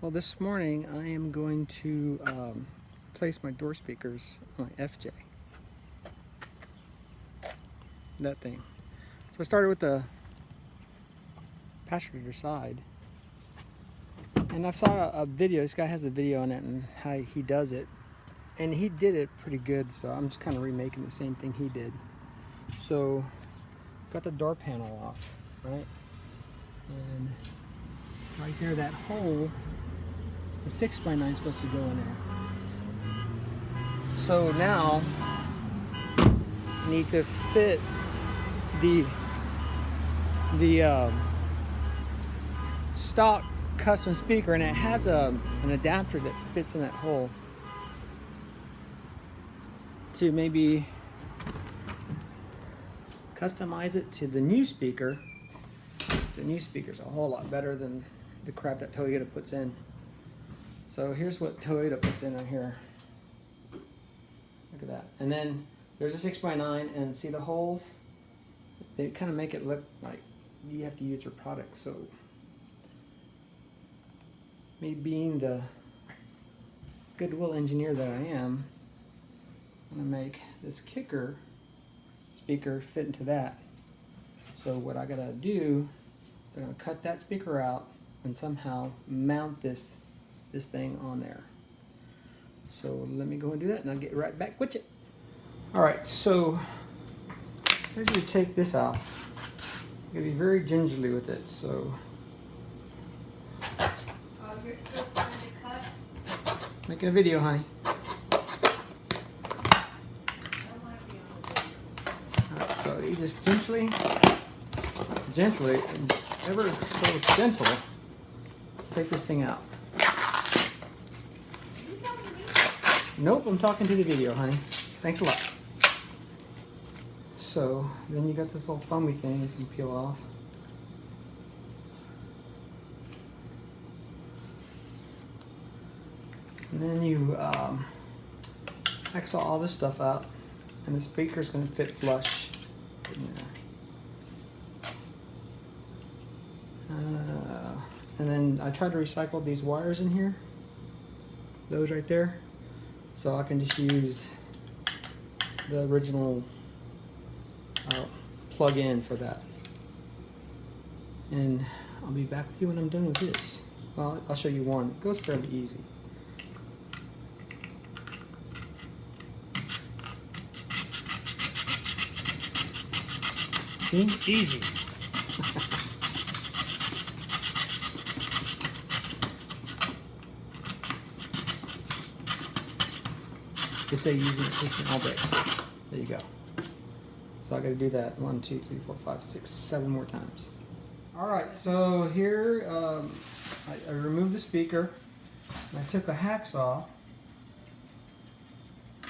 Well, this morning I am going to place my door speakers on my FJ. That thing. So I started with the passenger side. And I saw a video, this guy has a video on it and how he does it. And he did it pretty good, so I'm just kind of remaking the same thing he did. So, got the door panel off, right? And right there, that hole, the 6x9 is supposed to go in there. So now, I need to fit the stock custom speaker, and it has an adapter that fits in that hole to maybe customize it to the new speaker. The new speaker's a whole lot better than the crap that Toyota puts in. So here's what Toyota puts in right here. Look at that. And then there's a 6x9, and see the holes? They kind of make it look like you have to use their product. So me being the goodwill engineer that I am, I'm gonna make this kicker speaker fit into that. So what I gotta do is I'm gonna cut that speaker out and somehow mount this thing on there. So let me go and do that, and I'll get right back with you. All right, so as you take this out, you gotta be very gingerly with it. So You're still trying to cut? making a video, honey. So you just gently, ever so gentle, take this thing out. Nope, I'm talking to the video, honey. Thanks a lot. So then you got this little foamy thing you can peel off. And then you axle all this stuff out, and the speaker's going to fit flush in there. And then I tried to recycle these wires in here, those right there, so I can just use the original plug-in for that. And I'll be back with you when I'm done with this. Well, I'll show you one. It goes fairly easy. See? Easy. It's a easy, it's all day. There you go. So I gotta do that 1, 2, 3, 4, 5, 6, 7 more times. All right, so here I removed the speaker. And I took a hacksaw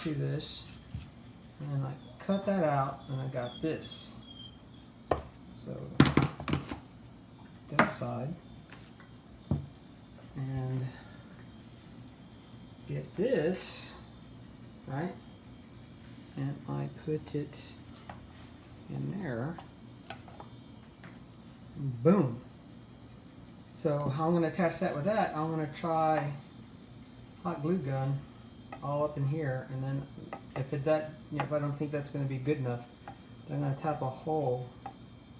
to this, and I cut that out, and I got this. So that side, and get this right, and I put it in there. Boom. So how I'm going to attach that with that, I'm going to try hot glue gun all up in here, and then if I don't think that's going to be good enough, then I'm going to tap a hole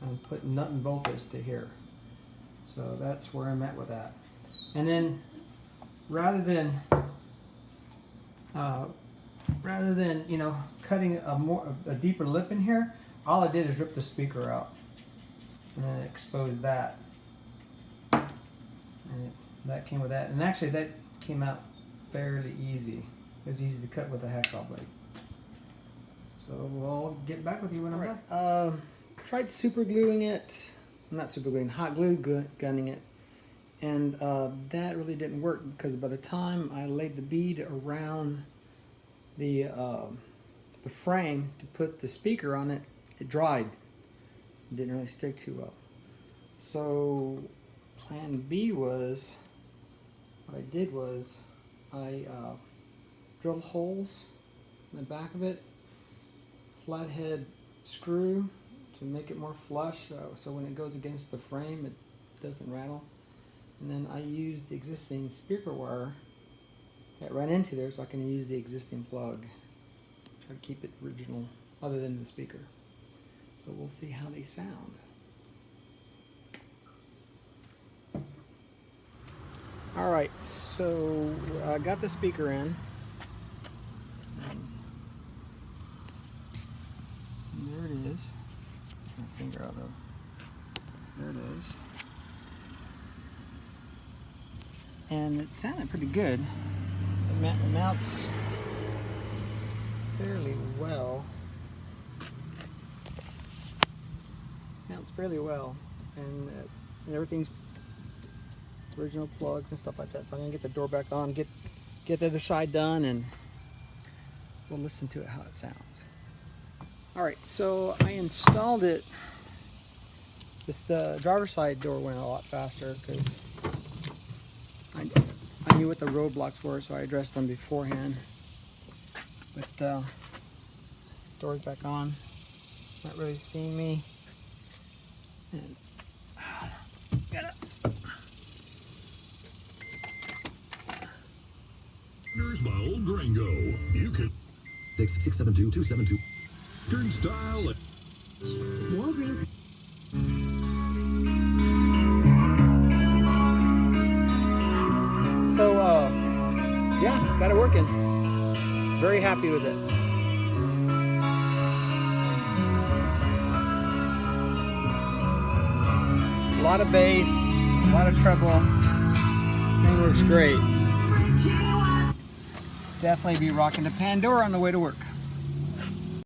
and put nut and bolt this to here. So that's where I'm at with that. And then rather than cutting a deeper lip in here, all I did is rip the speaker out and then expose that. And that came with that. And actually that came out fairly easy. It was easy to cut with a hacksaw blade. So we'll get back with you when I'm done. Tried super gluing it. Not super gluing, hot glue gunning it. And that really didn't work, because by the time I laid the bead around the frame to put the speaker on it, it dried. It didn't really stick too well. So plan B was, what I did was I drilled holes in the back of it, flathead screw to make it more flush, so when it goes against the frame it doesn't rattle. And then I used the existing speaker wire that ran into there, so I can use the existing plug. Try to keep it original, other than the speaker. So we'll see how they sound. All right, so I got the speaker in. And there it is. Get my finger out of. There it is. And it sounded pretty good. It mounts fairly well. Mounts fairly well, and everything's original plugs and stuff like that. So I'm gonna get the door back on, get the other side done, and we'll listen to it how it sounds. All right, so I installed it. The driver's side door went a lot faster because I knew what the roadblocks were, so I addressed them beforehand. But door's back on. Not really seeing me. And Partners by Old Gringo. You can 672-272. Turnstile. Walgreens. so, yeah, got it working. Very happy with it. A lot of bass, a lot of treble. Thing works great. Definitely be rocking the Pandora on the way to work.